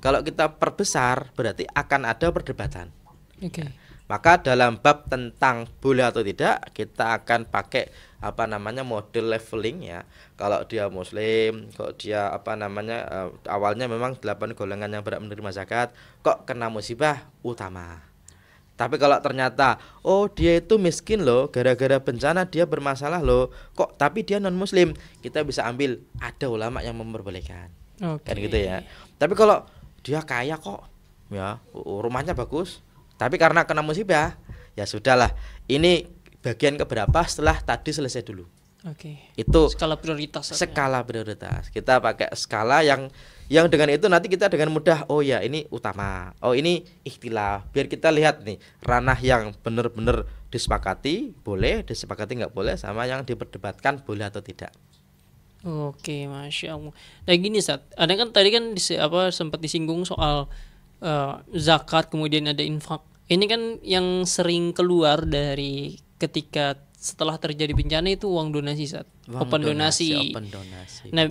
Speaker 1: Kalau kita perbesar berarti akan ada perdebatan. Maka dalam bab tentang boleh atau tidak kita akan pakai model leveling ya. Kalau dia muslim, kok dia awalnya memang 8 golongan yang berhak menerima zakat, kok kena musibah utama. Tapi kalau ternyata dia itu miskin loh, gara-gara bencana dia bermasalah loh, kok tapi dia non muslim, kita bisa ambil, ada ulama yang memperbolehkan. Kan gitu ya. Tapi kalau dia kaya kok, ya rumahnya bagus, tapi karena kena musibah, ya sudahlah. Ini bagian keberapa setelah tadi selesai dulu.
Speaker 2: Oke.
Speaker 1: Itu
Speaker 2: skala prioritas.
Speaker 1: Skala prioritas. Kita pakai skala yang dengan itu nanti kita dengan mudah, oh ya ini utama, oh ini ikhtilaf. Biar kita lihat nih ranah yang benar-benar disepakati boleh, disepakati nggak boleh, sama yang diperdebatkan boleh atau tidak.
Speaker 2: Oke, Masya Allah. Nah gini Ustaz, ada kan tadi kan sempat disinggung soal zakat, kemudian ada infak. Ini kan yang sering keluar dari ketika setelah terjadi bencana itu uang donasi, Ustaz. Open donasi. Nah,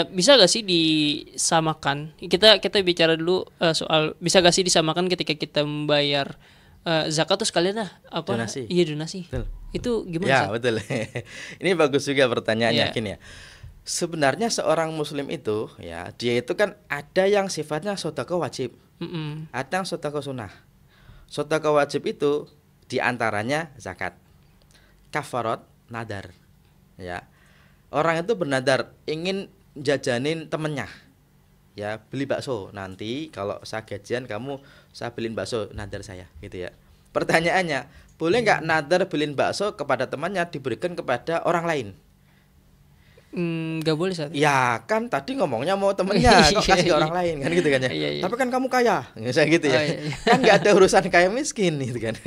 Speaker 2: bisa gak sih disamakan? Kita bicara dulu soal bisa gak sih disamakan ketika kita membayar zakat tuh sekalian
Speaker 1: donasi.
Speaker 2: Iya, donasi.
Speaker 1: Betul.
Speaker 2: Itu gimana?
Speaker 1: Ya, betul. Ini bagus juga pertanyaannya,
Speaker 2: Yeah.
Speaker 1: Gini ya. Sebenarnya seorang muslim itu ya, dia itu kan ada yang sifatnya sedekah wajib. Ada yang sedekah sunnah. Sedekah wajib itu diantaranya zakat, kafarat, nadar. Ya. Orang itu bernadar ingin jajanin temennya, ya beli bakso, nanti kalau saya gajian saya beliin bakso, nadar saya, gitu ya. Pertanyaannya, boleh nggak nadar beliin bakso kepada temannya diberikan kepada orang lain?
Speaker 2: Nggak boleh, Ustaz.
Speaker 1: Ya kan tadi ngomongnya mau temennya, kok kasih ke orang lain kan gitu kan ya.
Speaker 2: Iya.
Speaker 1: Tapi kan kamu kaya, saya gitu ya.
Speaker 2: Iya.
Speaker 1: Kan nggak ada urusan kaya miskin gitu kan.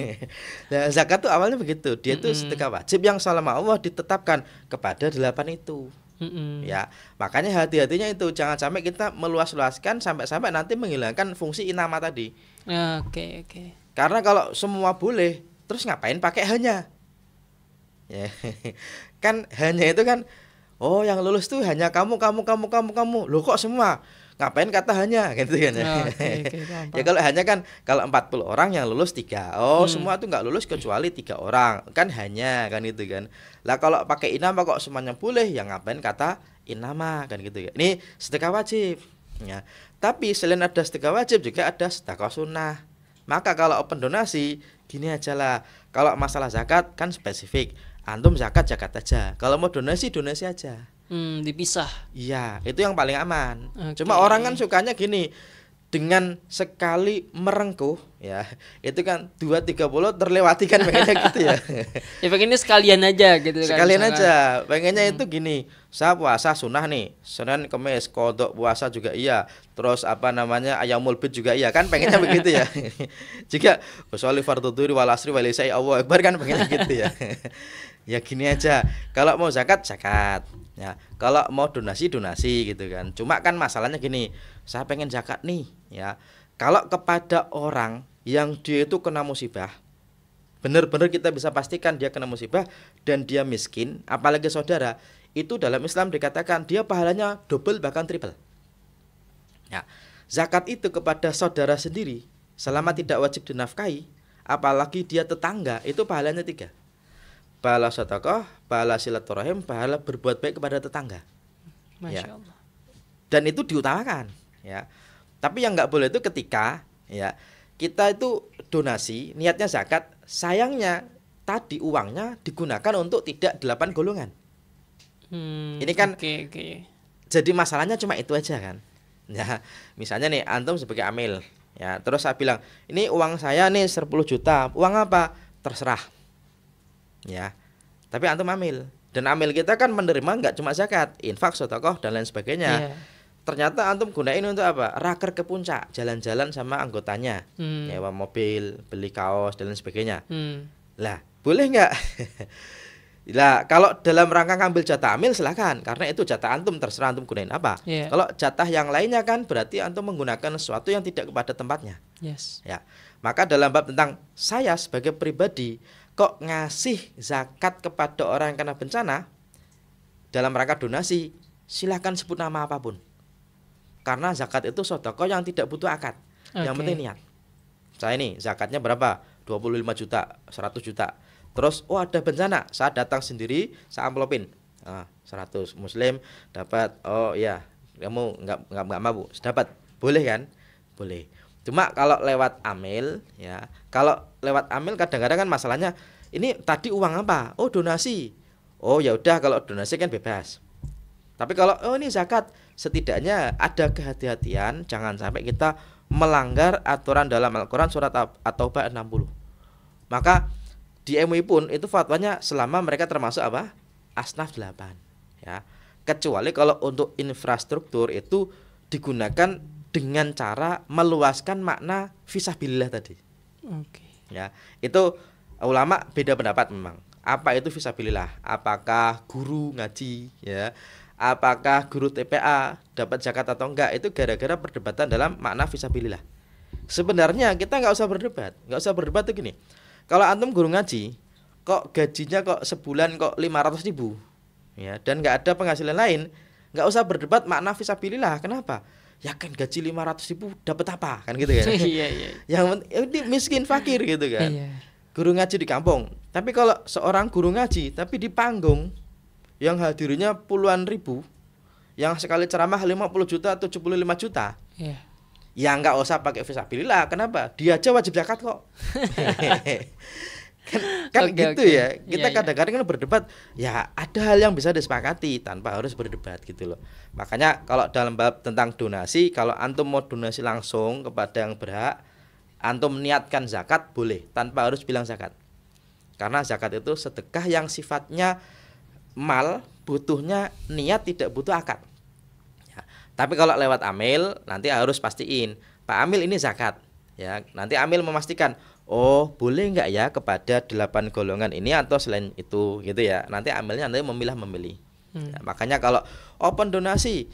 Speaker 1: Nah, zakat tuh awalnya begitu, dia tuh sedekah wajib yang sama Allah ditetapkan kepada 8 itu. Ya, makanya hati-hatinya itu jangan sampai kita meluas-luaskan sampai nanti menghilangkan fungsi inama tadi.
Speaker 2: Oke.
Speaker 1: Karena kalau semua boleh, terus ngapain pakai hanya? Ya, kan hanya itu kan, oh yang lulus tuh hanya kamu. Loh kok semua? Ngapain kata hanya gitu kan ya.
Speaker 2: Paham.
Speaker 1: Ya kalau hanya kan kalau 40 orang yang lulus 3. Oh, semua tuh nggak lulus kecuali 3 orang. Kan hanya kan itu kan. Lah kalau pakai inama kok semuanya boleh, ya ngapain kata inama kan gitu ya. Ini sedekah wajib. Ya. Tapi selain ada sedekah wajib juga ada sedekah sunnah. Maka kalau open donasi gini aja lah. Kalau masalah zakat kan spesifik. Antum zakat aja. Kalau mau donasi aja.
Speaker 2: Dipisah.
Speaker 1: Iya, itu yang paling aman.
Speaker 2: Okay.
Speaker 1: Cuma orang kan sukanya gini, dengan sekali merengkuh ya, itu kan 2-30 terlewati kan pengennya gitu ya.
Speaker 2: Ya pengennya sekalian aja gitu kan.
Speaker 1: Sekalian aja. Pengennya itu gini, saya puasa sunnah nih, Senin Kamis qadha puasa juga iya. Terus Ayyamul Bid juga iya, kan pengennya begitu ya. Jika sholli fardhu dhuhri wal asri wal isya Allahu akbar kan pengennya gitu ya. Ya gini aja. Kalau mau zakat. Ya, kalau mau donasi gitu kan. Cuma kan masalahnya gini, saya pengen zakat nih, ya. Kalau kepada orang yang dia itu kena musibah, benar-benar kita bisa pastikan dia kena musibah dan dia miskin, apalagi saudara, itu dalam Islam dikatakan dia pahalanya double bahkan triple. Ya, zakat itu kepada saudara sendiri selama tidak wajib dinafkahi, apalagi dia tetangga, itu pahalanya 3. Pahala sedekah, pahala silaturahim, pahala berbuat baik kepada tetangga.
Speaker 2: Masya Allah.
Speaker 1: Dan itu diutamakan, ya. Tapi yang nggak boleh itu ketika ya kita itu donasi, niatnya zakat, sayangnya tadi uangnya digunakan untuk tidak 8 golongan. Ini kan
Speaker 2: okay.
Speaker 1: Jadi masalahnya cuma itu aja kan. Ya, misalnya nih antum sebagai amil, ya, terus saya bilang, ini uang saya nih 10 juta, uang apa? Terserah. Ya, tapi antum amil, dan amil kita kan menerima nggak cuma zakat, infak, sedekah dan lain sebagainya. Ternyata antum gunain untuk apa? Raker ke puncak, jalan-jalan sama anggotanya, nyewa mobil, beli kaos dan lain sebagainya. Lah, boleh nggak? Lah, kalau dalam rangka ngambil jatah amil silakan, karena itu jatah antum, terserah antum gunain apa. Kalau jatah yang lainnya kan berarti antum menggunakan sesuatu yang tidak kepada tempatnya. Ya, maka dalam bab tentang saya sebagai pribadi kok ngasih zakat kepada orang yang kena bencana dalam rangka donasi, silahkan sebut nama apapun. Karena zakat itu sedekah yang tidak butuh akad. Yang penting niat. Saya ini zakatnya berapa? 25 juta, 100 juta. Terus ada bencana, saya datang sendiri, saya amplopin. 100 muslim dapat. Oh ya, kamu enggak mampu, dapat. Boleh kan? Boleh. Cuma kalau lewat amil, ya, kalau lewat amil kadang-kadang kan masalahnya ini tadi uang apa? Oh donasi. Oh ya udah, kalau donasi kan bebas. Tapi kalau ini zakat, setidaknya ada kehati-hatian, jangan sampai kita melanggar aturan dalam Al-Quran surat At-Taubah 60. Maka di MUI pun itu fatwanya selama mereka termasuk apa? Asnaf 8 ya. Kecuali kalau untuk infrastruktur itu digunakan dengan cara meluaskan makna fisabilillah tadi.
Speaker 2: Oke.
Speaker 1: Ya, itu ulama beda pendapat memang. Apa itu fisabilillah? Apakah guru ngaji ya? Apakah guru TPA dapat zakat atau enggak? Itu gara-gara perdebatan dalam makna fisabilillah. Sebenarnya kita nggak usah berdebat tuh gini. Kalau antum guru ngaji, kok gajinya kok sebulan kok 500.000 ya, dan nggak ada penghasilan lain, nggak usah berdebat makna fisabilillah. Kenapa? Ya kan gaji 500.000 dapat apa kan gitu kan?
Speaker 2: Iya.
Speaker 1: Yang miskin fakir gitu kan.
Speaker 2: Iya.
Speaker 1: Guru ngaji di kampung. Tapi kalau seorang guru ngaji tapi di panggung yang hadirnya puluhan ribu, yang sekali ceramah 50 juta atau 75 juta.
Speaker 2: Iya.
Speaker 1: Ya nggak usah pakai fisabilillah. Kenapa? Dia aja wajib zakat kok. kan gitu ya. Kita kadang-kadang kan berdebat. Ya ada hal yang bisa disepakati tanpa harus berdebat gitu loh. Makanya kalau dalam bab tentang donasi, kalau antum mau donasi langsung kepada yang berhak, antum niatkan zakat boleh tanpa harus bilang zakat. Karena zakat itu sedekah yang sifatnya mal, butuhnya niat, tidak butuh akad. Tapi kalau lewat amil nanti harus pastiin, Pak Amil ini zakat ya. Nanti amil memastikan, oh boleh nggak ya kepada 8 golongan ini atau selain itu gitu ya. Nanti amilnya nanti memilih. Ya, makanya kalau open donasi,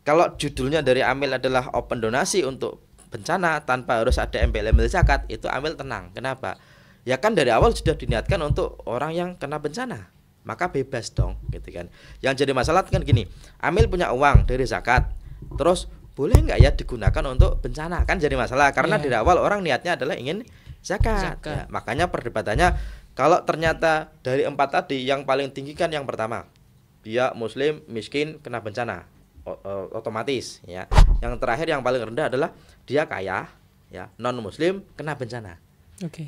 Speaker 1: kalau judulnya dari amil adalah open donasi untuk bencana tanpa harus ada embel-embel zakat, itu amil tenang. Kenapa? Ya kan dari awal sudah diniatkan untuk orang yang kena bencana, maka bebas dong gitu kan. Yang jadi masalah kan gini, amil punya uang dari zakat, terus boleh nggak ya digunakan untuk bencana, kan jadi masalah karena dari awal orang niatnya adalah ingin zakat. Ya, makanya perdebatannya kalau ternyata dari 4 tadi yang paling tinggi kan yang pertama, dia muslim miskin kena bencana otomatis ya. Yang terakhir yang paling rendah adalah dia kaya ya, non muslim kena bencana.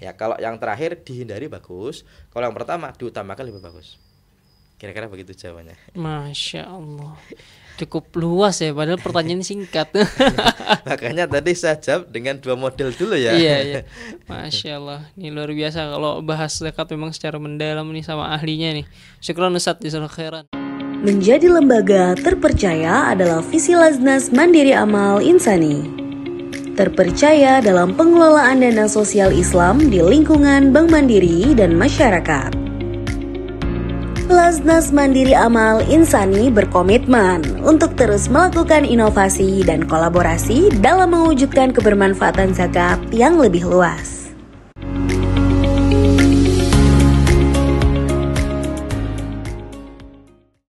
Speaker 1: Ya kalau yang terakhir dihindari bagus, kalau yang pertama diutamakan lebih bagus. Kira-kira begitu jawabannya.
Speaker 2: Masya Allah, cukup luas ya, padahal pertanyaannya singkat.
Speaker 1: Makanya tadi saya jawab dengan 2 model dulu ya.
Speaker 2: Iya. Masya Allah, ini luar biasa kalau bahas zakat memang secara mendalam nih sama ahlinya nih. Syukran Ustaz, jazakallahu khairan.
Speaker 3: Menjadi lembaga terpercaya adalah visi Lajnas Mandiri Amal Insani. Terpercaya dalam pengelolaan dana sosial Islam di lingkungan Bank Mandiri dan masyarakat. Lajnas Mandiri Amal Insani berkomitmen untuk terus melakukan inovasi dan kolaborasi dalam mewujudkan kebermanfaatan zakat yang lebih luas.